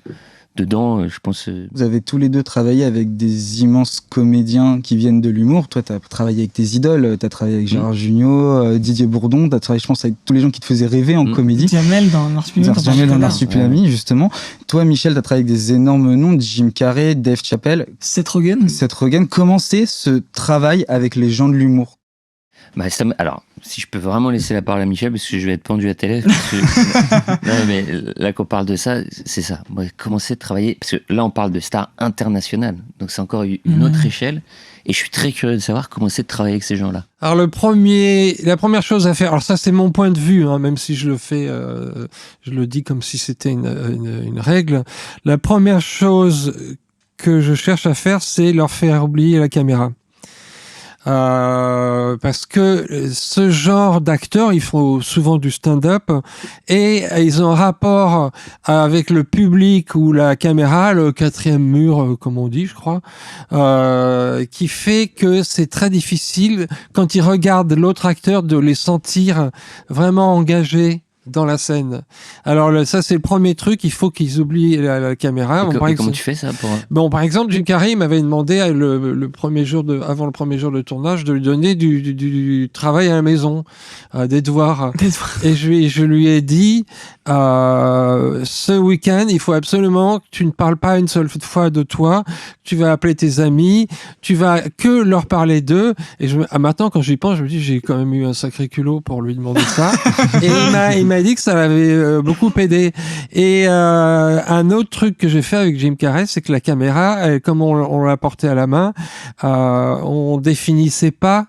dedans, je pense. Vous avez tous les deux travaillé avec des immenses comédiens qui viennent de l'humour. Toi, tu as travaillé avec tes idoles, tu as travaillé avec Gérard Jugnot, Didier Bourdon, tu as travaillé, je pense, avec tous les gens qui te faisaient rêver en comédie. Jamel dans Marsupilami. Jamel dans Marsupilami, justement. Toi, Michel, tu as travaillé avec des énormes noms, Jim Carrey, Dave Chappelle. Seth Rogen. Comment c'est ce travail avec les gens de l'humour? Alors, si je peux vraiment laisser la parole à Michel, parce que je vais être pendu à télé. Non, mais là qu'on parle de ça, c'est ça. Moi, commencer de travailler, parce que là on parle de stars internationales, donc c'est encore une autre échelle. Et je suis très curieux de savoir comment c'est de travailler avec ces gens-là. Alors la première chose à faire, alors ça c'est mon point de vue, même si je le fais, je le dis comme si c'était une règle. La première chose que je cherche à faire, c'est leur faire oublier la caméra. Parce que ce genre d'acteurs, ils font souvent du stand-up et ils ont un rapport avec le public ou la caméra, le 4e mur, comme on dit, je crois, qui fait que c'est très difficile quand ils regardent l'autre acteur de les sentir vraiment engagés dans la scène. Alors ça c'est le premier truc, il faut qu'ils oublient la caméra. Comment tu fais ça pour... par exemple, Jim Carrey m'avait demandé avant le premier jour de tournage de lui donner du travail à la maison, des devoirs. Et je lui ai dit ce week-end, il faut absolument que tu ne parles pas une seule fois de toi, tu vas appeler tes amis, tu vas que leur parler d'eux. Et maintenant, quand j'y pense, je me dis j'ai quand même eu un sacré culot pour lui demander ça. Et il m'a dit que ça l'avait beaucoup aidé. Et un autre truc que j'ai fait avec Jim Carrey, c'est que la caméra, comme on l'a portée à la main, on définissait pas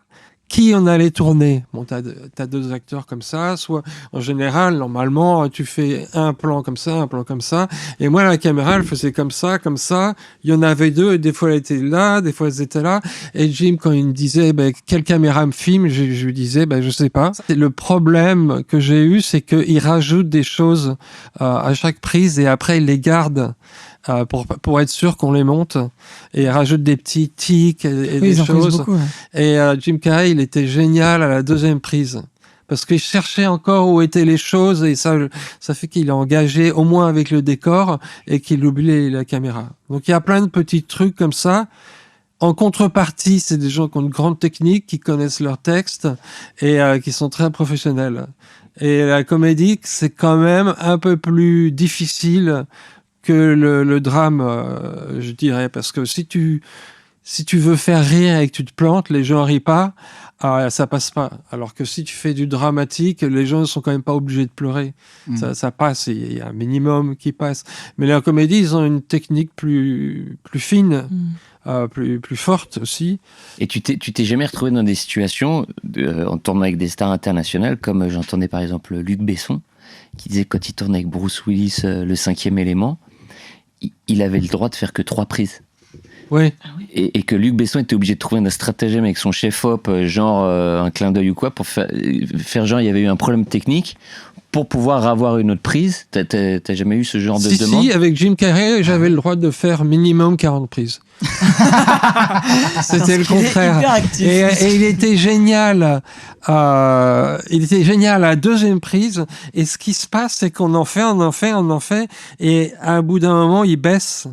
qui on allait tourner. Bon, t'as 2 acteurs comme ça, soit en général, normalement, tu fais un plan comme ça, et moi, la caméra, elle faisait comme ça, il y en avait 2, et des fois, elle était là, des fois, elles étaient là, et Jim, quand il me disait, quelle caméra me filme, je lui disais, je sais pas. Le problème que j'ai eu, c'est qu'il rajoute des choses à chaque prise, et après, il les garde. Pour être sûr qu'on les monte et rajoute des petits tics et des choses. Beaucoup, ouais. Et Jim Carrey, il était génial à la 2e prise parce qu'il cherchait encore où étaient les choses et ça fait qu'il est engagé au moins avec le décor et qu'il oublie la caméra. Donc il y a plein de petits trucs comme ça En contrepartie, c'est des gens qui ont une grande technique, qui connaissent leur texte et qui sont très professionnels. Et la comédie, c'est quand même un peu plus difficile que le drame, je dirais, parce que si tu veux faire rire et que tu te plantes, les gens rient pas, ça passe pas. Alors que si tu fais du dramatique, les gens ne sont quand même pas obligés de pleurer. Ça passe, il y a un minimum qui passe. Mais la comédie, ils ont une technique plus fine. Plus forte aussi. Et tu t'es jamais retrouvé dans des situations en tournant avec des stars internationales, comme j'entendais par exemple Luc Besson, qui disait que quand il tournait avec Bruce Willis, le 5e élément, il avait le droit de faire que 3 prises. Oui. Et que Luc Besson était obligé de trouver un stratagème avec son chef-op, genre un clin d'œil ou quoi, pour faire genre il y avait eu un problème technique pour pouvoir avoir une autre prise. T'as jamais eu ce genre de demande? Si, avec Jim Carrey, j'avais le droit de faire minimum 40 prises. C'était le contraire. Et il était génial. Il était génial à la 2e prise. Et ce qui se passe, c'est qu'on en fait. Et à un bout d'un moment, il baisse.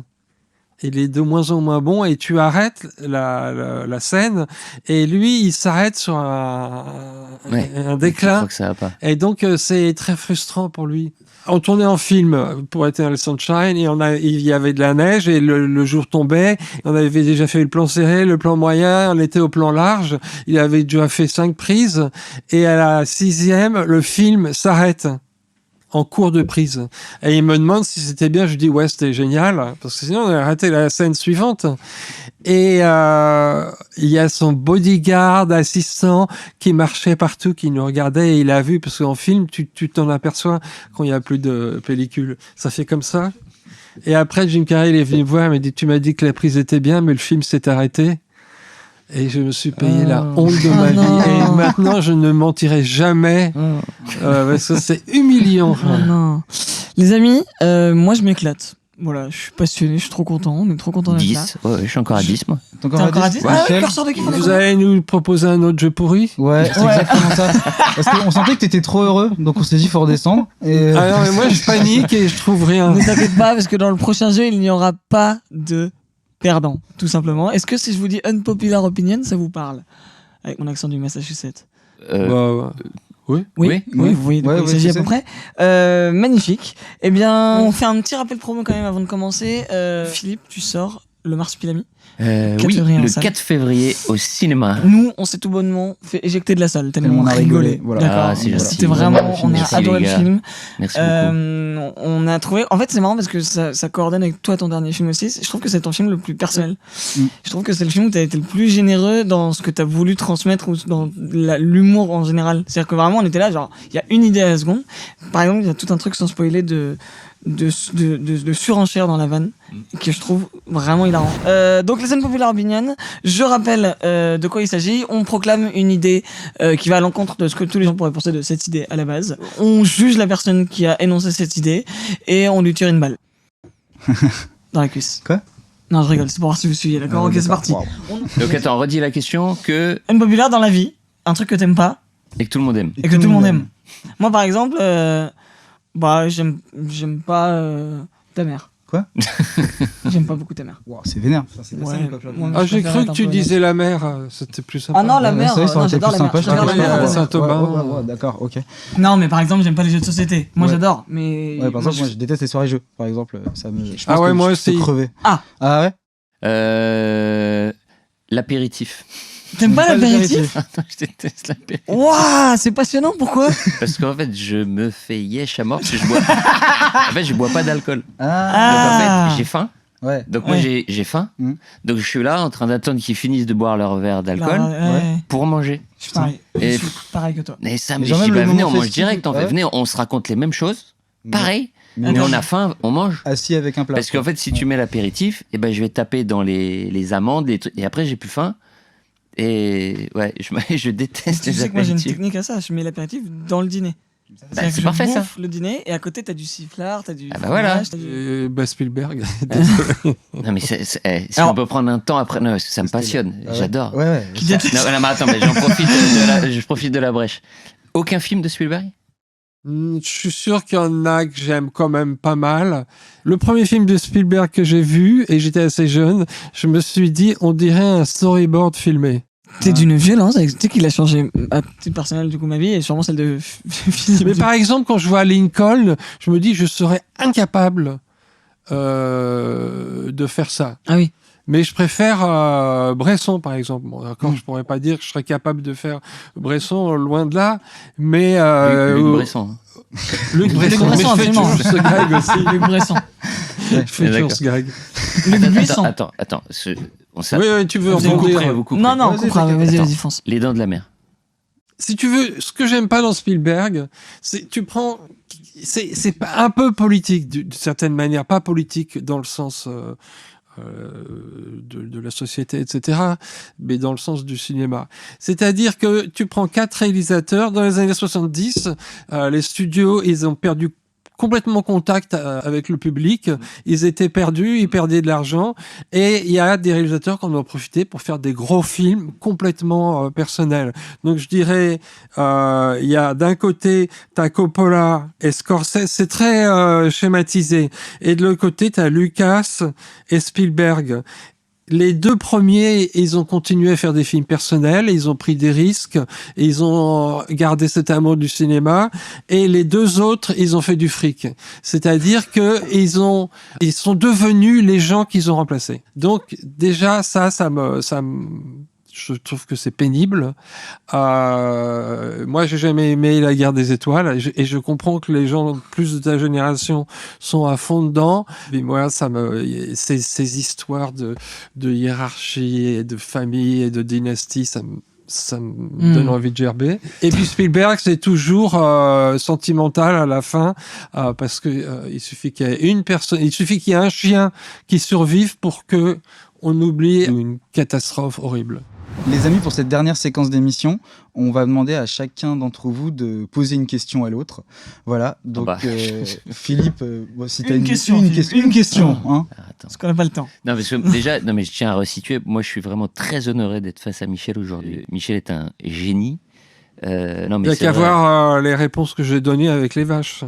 Il est de moins en moins bon et tu arrêtes la scène et lui il s'arrête sur un déclin. Je crois que ça va pas. Et donc c'est très frustrant pour lui. On tournait en film pour Eternal Sunshine et il y avait de la neige et le jour tombait. On avait déjà fait le plan serré, le plan moyen, on était au plan large. Il avait déjà fait 5 prises et à la 6e, le film s'arrête en cours de prise. Et il me demande si c'était bien. Je dis ouais, c'était génial, parce que sinon on a arrêté la scène suivante. Et il y a son bodyguard assistant qui marchait partout, qui nous regardait et il a vu, parce qu'en film tu t'en aperçois quand il y a plus de pellicule. Ça fait comme ça. Et après Jim Carrey il est venu me voir, il m'a dit tu m'as dit que la prise était bien, mais le film s'est arrêté. Et je me suis payé la honte de ma vie. Et maintenant, je ne mentirai jamais. Parce que c'est humiliant. Non. Les amis, moi je m'éclate. Voilà, je suis passionné, je suis trop content. On est trop content d'être là. 10. Ouais, je suis encore à 10, moi. T'es encore à 10? Ah ouais, curseur de qui font des Vous allez nous proposer un autre jeu pourri? Ouais, c'est exactement ça. Parce qu'on sentait que t'étais trop heureux, donc on s'est dit faut redescendre. Et... Ah non, mais moi je panique et je trouve rien. Ne t'inquiète pas, parce que dans le prochain jeu, il n'y aura pas de perdant, tout simplement. Est-ce que si je vous dis unpopular opinion, ça vous parle? Avec mon accent du Massachusetts. Oui. Oui, vous voyez de quoi il s'agit à peu près. Magnifique. Eh bien, on fait un petit rappel promo quand même avant de commencer. Philippe, tu sors le Marsupilami. Oui, le 4 février au cinéma. Nous, on s'est tout bonnement fait éjecter de la salle tellement on a rigolé. Voilà. D'accord. Ah, c'est gentil. C'était vraiment, on a Merci, adoré les le gars. film. Merci beaucoup. On a trouvé. En fait, c'est marrant parce que ça coordonne avec toi ton dernier film aussi. Je trouve que c'est ton film le plus personnel. Je trouve que c'est le film où tu as été le plus généreux dans ce que tu as voulu transmettre ou dans l'humour en général. C'est-à-dire que vraiment, on était là, genre, il y a une idée à la seconde. Par exemple, il y a tout un truc sans spoiler de surenchère dans la vanne que je trouve vraiment hilarant. Donc les unpopular opinion, je rappelle de quoi il s'agit. On proclame une idée qui va à l'encontre de ce que tous les gens pourraient penser de cette idée à la base. On juge la personne qui a énoncé cette idée et on lui tire une balle dans la cuisse. Quoi? Non, je rigole, c'est pour voir si vous suivez, d'accord? Ok, c'est parti. Wow. Donc attends, redis la question que... Unpopular dans la vie, un truc que t'aimes pas Et que tout le monde aime. et que tout le monde aime. Moi par exemple, j'aime pas ta mère. Quoi? J'aime pas beaucoup ta mère. Wow, c'est vénère. Ça, c'est Ouais. pas Ah, j'ai cru que tu disais la mer, c'était plus sympa. Ah non, la mère, ça aurait été j'adore plus la mer. sympa. J'adore la je mer. t'avais Saint-Aubin. Ouais, d'accord, ok. Non, mais par exemple, j'aime pas les jeux de société. Moi, Ouais. j'adore, mais. Ouais, par exemple, moi je déteste les soirées jeux. Par exemple, ça me. Je pense Ah ouais, que moi je peux aussi. crever. Ah. Ah ouais? L'apéritif. T'aimes pas l'apéritif? Attends, je déteste l'apéritif. Waouh, c'est passionnant, pourquoi? Parce qu'en fait, je me fais yesh à mort parce que je bois... en fait, je bois pas d'alcool. Ah. Donc en fait, j'ai faim. Ouais. Donc moi, Ouais. j'ai faim. Mm. Donc je suis là en train d'attendre qu'ils finissent de boire leur verre d'alcool pour manger. Je suis pareil. Et- Je suis pareil que toi. Mais ça Mais me genre dit, même bah, le venez, moment on mange festif, direct. En fait, ouais. venez, on se raconte les mêmes choses. Pareil. Mais Mais on a faim, on mange. assis avec un plat. Parce qu'en fait, si tu mets l'apéritif, et ben, je vais taper dans les amandes, les trucs, et après, j'ai plus faim. Et ouais, je déteste Tu les sais que moi, j'ai une apéritifs. technique à ça. Je mets l'apéritif dans le dîner. Bah, C'est-à-dire c'est que parfait, je ça. bouffe le dîner et à côté, t'as du sifflard, t'as du. Ah bah voilà. fromage, t'as du- Spielberg. Non, mais si Alors- on peut prendre un temps après, non, parce que ça me passionne. Ah ouais. J'adore. Ouais, ouais. Qui déteste- Non, mais attends, mais je profite de la brèche. Aucun film de Spielberg? Je suis sûr qu'il y en a que j'aime quand même pas mal. Le premier film de Spielberg que j'ai vu, et j'étais assez jeune, je me suis dit, on dirait un storyboard filmé. C'est d'une violence. Tu sais qu'il a changé à titre personnel du coup ma vie et sûrement celle de Philippe. Mais par exemple, quand je vois Lincoln, je me dis, je serais incapable de faire ça. Ah oui. Mais je préfère Bresson, par exemple. Bon, d'accord, je pourrais pas dire que je serais capable de faire Bresson, loin de là. Mais Luc Bresson. Luc Bresson, mais je fais absolument. toujours ce gag aussi. Luc Bresson. Je fais toujours ce gag. Luc Buisson. Attends. Oui, tu veux Vous rebondir. couperez, vous couperez. Non, on Vas-y, coupera. t'inquiète. Vas-y, Attends. fonce. Les Dents de la Mer. Si tu veux, ce que j'aime pas dans Spielberg, c'est tu prends, c'est un peu politique d'une certaine manière, pas politique dans le sens de la société, etc., mais dans le sens du cinéma. C'est-à-dire que tu prends 4 réalisateurs dans les années 70, les studios, ils ont perdu complètement contact avec le public. Ils étaient perdus, ils perdaient de l'argent. Et il y a des réalisateurs qui en ont profité pour faire des gros films complètement personnels. Donc je dirais, il y a d'un côté, t'as Coppola et Scorsese, c'est très schématisé. Et de l'autre côté, t'as Lucas et Spielberg. Les deux premiers, ils ont continué à faire des films personnels, ils ont pris des risques, ils ont gardé cet amour du cinéma, et les deux autres, ils ont fait du fric. C'est-à-dire que ils sont devenus les gens qu'ils ont remplacés. Donc déjà je trouve que c'est pénible. Moi, j'ai jamais aimé La Guerre des Étoiles et je comprends que les gens plus de ta génération sont à fond dedans. Mais moi, ces histoires de hiérarchie et de famille et de dynastie, ça me donne envie de gerber. Et puis Spielberg, c'est toujours sentimental à la fin parce que il suffit qu'il y ait une personne, il suffit qu'il y ait un chien qui survive pour que on oublie une catastrophe horrible. Les amis, pour cette dernière séquence d'émission, on va demander à chacun d'entre vous de poser une question à l'autre. Voilà, donc Philippe, si tu as une question, hein. Attends. Parce qu'on n'a pas le temps. Non, parce que déjà, non, mais je tiens à resituer. Moi, je suis vraiment très honoré d'être face à Michel aujourd'hui. Michel est un génie. Non, mais Il n'y a c'est qu'à vrai. voir les réponses que j'ai données avec les vaches.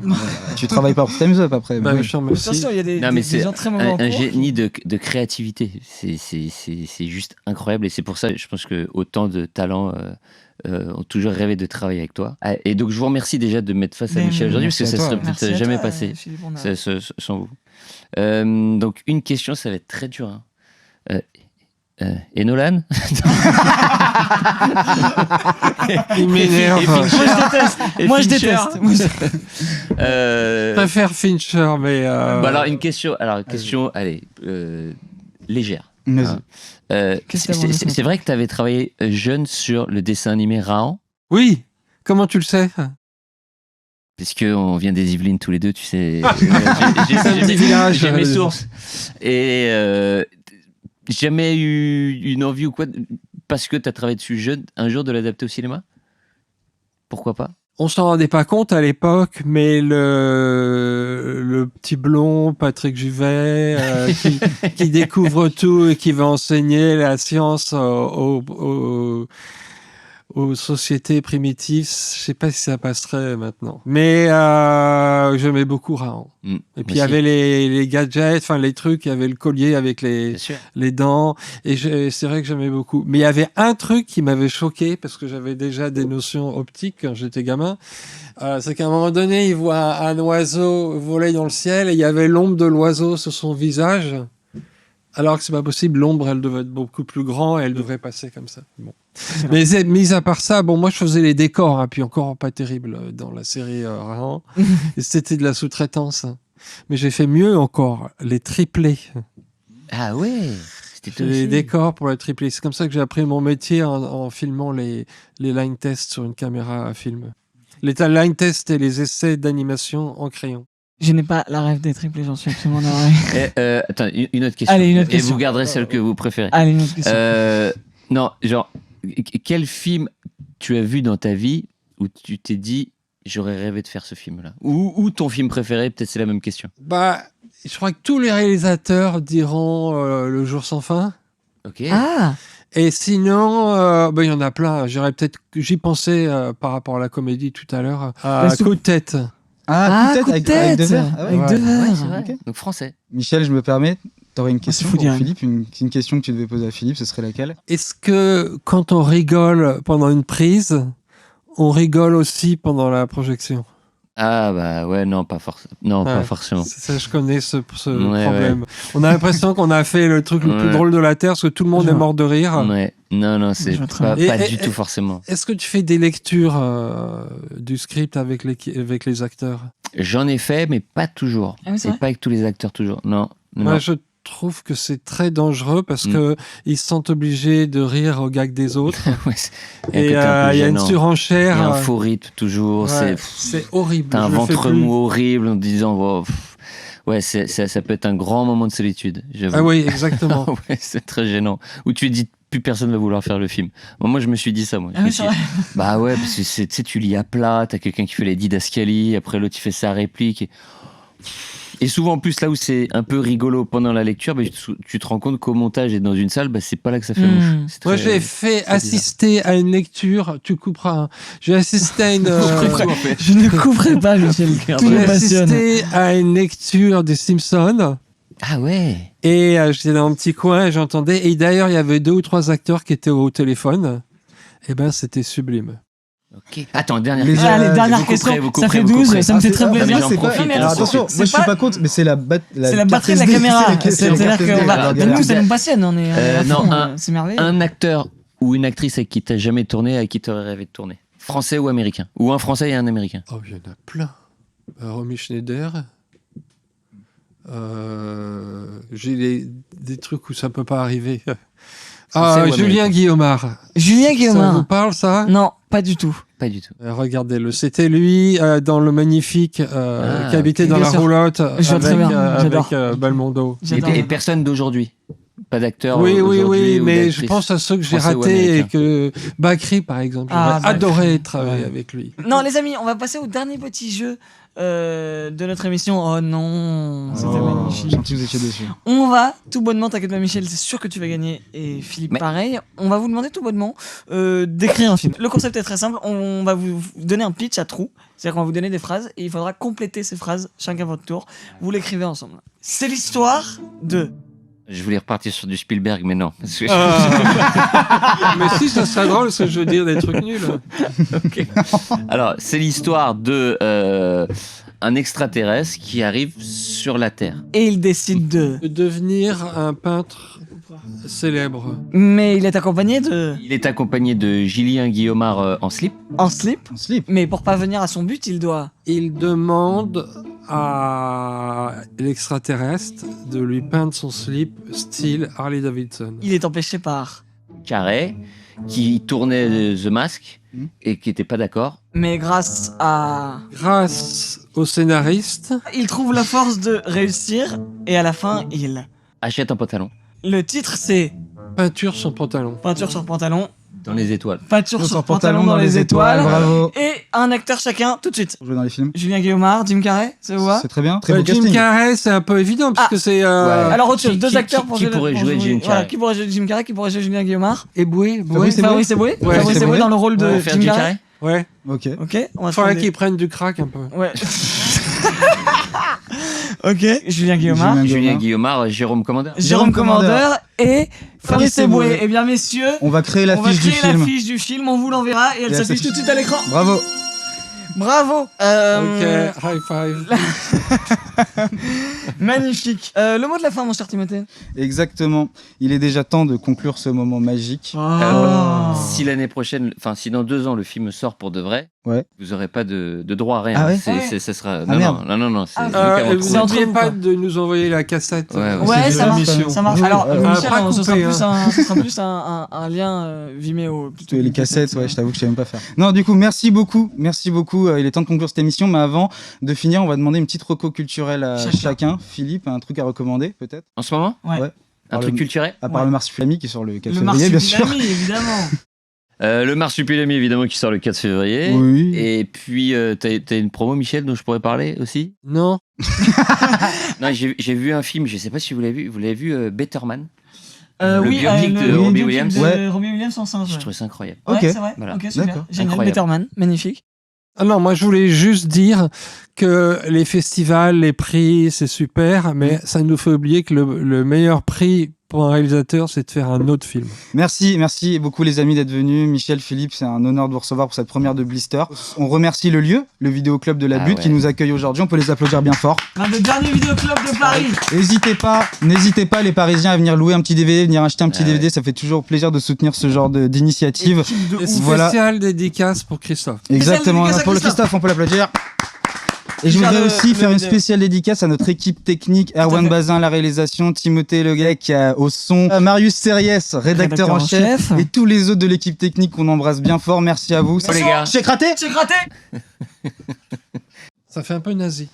Tu travailles pas pour Time's Up après. Bah, oui. je te remercie. Attention, il y a Non, mais des c'est gens très mauvais en un cours. génie de créativité. C'est juste incroyable. Et c'est pour ça, je pense que autant de talents ont toujours rêvé de travailler avec toi. Ah, et donc, je vous remercie déjà de mettre face à Mais Michel aujourd'hui, merci parce que ça à toi. serait Merci peut-être à jamais toi, passé Philippe, on a- sans vous. Donc, une question, ça va être très dur. Hein. Et Nolan Il m'énerve. Et Moi, Fincher. je déteste. Et Moi, je Fincher. déteste. Moi, je- Je préfère Fincher, mais... Bah alors, une question, allez, légère. Vas-y. Hein. Qu'est-ce que t'as demandé, C'est vrai que tu avais travaillé jeune sur le dessin animé Rahan, Oui, comment tu le sais? puisqu'on vient des Yvelines tous les deux, tu sais. C'est un petit village. J'ai mes sources. Et jamais eu une envie ou quoi, parce que tu as travaillé dessus jeune, un jour de l'adapter au cinéma? Pourquoi pas? On s'en rendait pas compte à l'époque, mais le petit blond Patrick Juvet qui découvre tout et qui va enseigner la science aux sociétés primitives, je sais pas si ça passerait maintenant. Mais j'aimais beaucoup Rahan. Et puis il y avait les gadgets, enfin les trucs, il y avait le collier avec Bien sûr. les dents, et c'est vrai que j'aimais beaucoup. Mais il y avait un truc qui m'avait choqué, parce que j'avais déjà des notions optiques quand j'étais gamin, c'est qu'à un moment donné, il voit un oiseau voler dans le ciel, et il y avait l'ombre de l'oiseau sur son visage, alors que c'est pas possible, l'ombre, elle devait être beaucoup plus grande, et elle devrait passer comme ça. Bon. Mais mis à part ça, bon, moi je faisais les décors, hein, puis encore pas terrible dans la série Rahan, et c'était de la sous-traitance. Hein. Mais j'ai fait mieux encore, les triplés. Ah ouais, c'était toi Les aussi. décors pour la triplé. C'est comme ça que j'ai appris mon métier en filmant les line tests sur une caméra à film. Les line tests et les essais d'animation en crayon. Je n'ai pas la rêve des triplés, j'en suis absolument navré. Attends, une autre question. Allez, une autre Et question. vous garderez celle que vous préférez. Allez, une autre question. Non, genre, quel film tu as vu dans ta vie où tu t'es dit j'aurais rêvé de faire ce film-là, ou ton film préféré, peut-être c'est la même question. Bah, je crois que tous les réalisateurs diront Le jour sans fin. Ok. Ah, Et sinon, il y en a plein. J'y pensais par rapport à la comédie tout à l'heure. Coup de tête. Ah, coup de tête avec Devers. Ah ouais. Avec Ouais. Devers. Ouais, c'est vrai. Ok. Donc français. Michel, je me permets, t'aurais une question fou pour direct. Philippe, une question que tu devais poser à Philippe, ce serait laquelle? Est-ce que quand on rigole pendant une prise, on rigole aussi pendant la projection? Ah bah ouais, non, pas Ouais. forcément. Ça, je connais ce Ouais, problème. On a l'impression qu'on a fait le truc le plus Ouais. drôle de la Terre, parce que tout le monde Je est vois. mort de rire. Ouais. Non, c'est Je vois très pas, bien. pas Et- du tout forcément. Est-ce que tu fais des lectures du script avec les acteurs? J'en ai fait, mais pas toujours. Ah oui, c'est Et vrai pas avec tous les acteurs toujours. Non. Moi, je trouve que c'est très dangereux parce que ils se sentent obligés de rire aux gags des autres. Ouais, Et il y a une Il y surenchère. a un faux rythme toujours. Ouais, C'est c'est horrible. t'as un je le fais ventre plus. mou horrible en te disant wow, ouais, ça peut être un grand moment de solitude. J'avoue. Ah oui, exactement. Ouais, c'est très gênant. Où tu dis plus personne va vouloir faire le film. Moi, je me suis dit ça, moi. Je Ah me oui, suis c'est vrai. dit, bah ouais, parce que tu sais, tu lis à plat, t'as quelqu'un qui fait les didascalies, après l'autre il fait sa réplique. Et souvent, en plus, là où c'est un peu rigolo pendant la lecture, bah, tu te rends compte qu'au montage et dans une salle, bah, c'est pas là que ça fait mouche. C'est Moi, très- j'ai fait très assister à une lecture. Tu couperas. Hein. J'ai assisté à une. Je ne couperai pas, Michel. Tout J'ai me passionne. assisté à une lecture des Simpsons. Ah ouais. Et j'étais dans un petit coin et j'entendais. Et d'ailleurs, il y avait 2 ou 3 acteurs qui étaient au téléphone. Et ben, c'était sublime. Ok. Attends, dernière Les- question. Ah, les Vous dernières couperez, questions, vous ça fait couperez, vous 12, couperez. ça me fait Ah, très c'est- plaisir. mais j'en profite. mais Alors attention, attention, moi je suis pas contre, mais c'est la C'est la carte batterie de la SD, caméra. c'est la C'est-à-dire carte que SD, bah, alors, nous, galère. ça nous passionne. On est à non, fond, c'est merveilleux. Un acteur ou une actrice avec qui t'as jamais tourné, avec qui t'aurais rêvé de tourner. Français ou américain. Ou un français et un américain. Oh, il y en a plein. Romy Schneider. J'ai des trucs où ça peut pas arriver. Français ou Julien américain. Guillaumard. Julien Ça vous Guillaumard. parle, ça? Non, pas du tout. Pas du tout. Regardez-le. C'était lui dans Le Magnifique qui habitait ok, dans bien la sûr. roulotte Je vois très bien, j'adore. avec Belmondo. J'adore. Et personne d'aujourd'hui. Pas d'acteur. Oui, aujourd'hui ou mais d'actrice. je pense à ceux que j'ai Français ou ratés et américain. que Bakri, par exemple, Ah, j'aurais adoré Bakri. travailler Ouais. avec lui. Non, les amis, on va passer au dernier petit jeu de notre émission. Oh non, c'était Oh, magnifique. gentil, vous étiez dessus. On va tout bonnement, t'inquiète pas Michel, c'est sûr que tu vas gagner. Et Philippe, Mais- pareil. On va vous demander tout bonnement d'écrire un film. Le concept est très simple. On va vous donner un pitch à trous. C'est-à-dire qu'on va vous donner des phrases et il faudra compléter ces phrases chacun votre tour. Vous l'écrivez ensemble. C'est l'histoire de... Je voulais repartir sur du Spielberg, mais non. Parce que- Mais si, ça serait drôle, parce que je veux dire des trucs nuls. Alors, c'est l'histoire de un extraterrestre qui arrive sur la Terre. Et il décide de... De devenir un peintre célèbre. Mais il est accompagné de... Il est accompagné de Julien Guillaumard en slip. En slip. En slip. Mais pour parvenir à son but, il doit... Il demande à l'extraterrestre de lui peindre son slip style Harley Davidson. Il est empêché par... Carré, qui tournait The Mask Mhm. et qui n'était pas d'accord. Mais grâce à... Grâce au scénariste, Il trouve la force de réussir et à la fin, il... Achète un pantalon Le titre, c'est peinture son pantalon. Peinture sur pantalon, dans les étoiles. peinture sur pantalon dans les étoiles. Bravo. Et un acteur chacun, tout de suite. Jouer dans les films. Julien Guillaumard, Jim Carrey, ça vous va? C'est très bien. Très beau Jim casting. Carrey, c'est un peu évident, parce Ah. que c'est... Ouais. Alors autre chose, Qui- deux qui- acteurs qui- pour qui jouer. pourrait pour jouer Jim Voilà, Carrey qui pourrait jouer Jim Carrey, qui pourrait jouer Julien Guillaumard. Eboué, Fabrice Eboué. Fabrice Eboué. Ouais, Fabrice c'est Eboué vrai. dans le rôle de On va faire Jim Jim Carrey. Carrey. Ouais. Ok. Ok, on va Faudrait trouver qu'ils prennent du crack un peu. des- Ouais. Ok, Julien Guillaumard. Julien Julien Guillaumard, Jérôme Commandeur. Jérôme Commandeur et Fabrice Eboué. Eboué. Eh bien messieurs, On va créer on va l'affiche du créer film. l'affiche du film, on vous l'enverra et elle Et elle s'affiche s'affiche. tout de suite à l'écran. Bravo. Bravo. Ok, high five. Magnifique. Le mot de la fin, mon cher Timothée. Exactement. Il est déjà temps de conclure ce moment magique. Oh. Si l'année prochaine, enfin si dans 2 ans le film sort pour de vrai, Ouais. vous n'aurez pas de droit à rien. Ah ouais Ça sera. Ah, non, merde. non, c'est Ah, nous qui avons Vous trouvé. entre n'oubliez vous, pas quoi. de nous envoyer la cassette. Ouais, Ouais, C'est ça une marche, émission. ça marche. Oui, Alors, on va Michel, pas ce sera couper, plus un lien Vimeo. plutôt Les qu'une cassettes, ouais, je t'avoue que je sais même pas faire. Non, du coup, merci beaucoup. Merci beaucoup. Il est temps de conclure cette émission, mais avant de finir, on va demander une petite reco culturelle à Chacun. chacun. Philippe, un truc à recommander, peut-être? En ce moment, Ouais. Ouais. un truc culturel. À part Ouais. le Marsupilami qui est sur le 4 Le février, bien sûr. Marsupilami, évidemment. Le Marsupilami évidemment qui sort le 4 février. Oui. Et puis t'as une promo Michel dont je pourrais parler aussi. Non. Non, j'ai vu un film, je sais pas si vous l'avez vu. Vous l'avez vu, Better Man. Le oui, biopic de le Robbie biopic Williams. de Ouais. Robbie Williams en singe. Je Ouais, trouve ça incroyable. ouais Ok. c'est vrai. Voilà. Ok, super. D'accord. Génial. Incroyable. Betterman, magnifique. Ah non, moi je voulais juste dire que les festivals, les prix, c'est super, mais ça nous fait oublier que le meilleur prix pour un réalisateur, c'est de faire un autre film. Merci beaucoup les amis d'être venus. Michel, Philippe, c'est un honneur de vous recevoir pour cette première de Blister. On remercie le lieu, le Vidéoclub de la Ah Butte, ouais. qui nous accueille aujourd'hui. On peut les applaudir bien fort. Un des derniers vidéoclubs de Paris. N'hésitez pas les Parisiens à venir louer un petit DVD, venir acheter un petit Ah ouais. DVD. Ça fait toujours plaisir de soutenir ce genre d'initiative. Et Voilà. spécial dédicace pour Christophe. Exactement. dédicace à Pour le Christophe. Christophe, on peut l'applaudir. Et je Faire voudrais le- aussi le faire une vidéo. spéciale dédicace à notre équipe technique, Erwan fait. Bazin, la réalisation, Timothée Leguec au son, Marius Series, rédacteur en chef, et tous les autres de l'équipe technique qu'on embrasse bien fort. Merci à vous. Oh, les gars. J'ai raté. C'est gratté. Ça fait un peu nazi.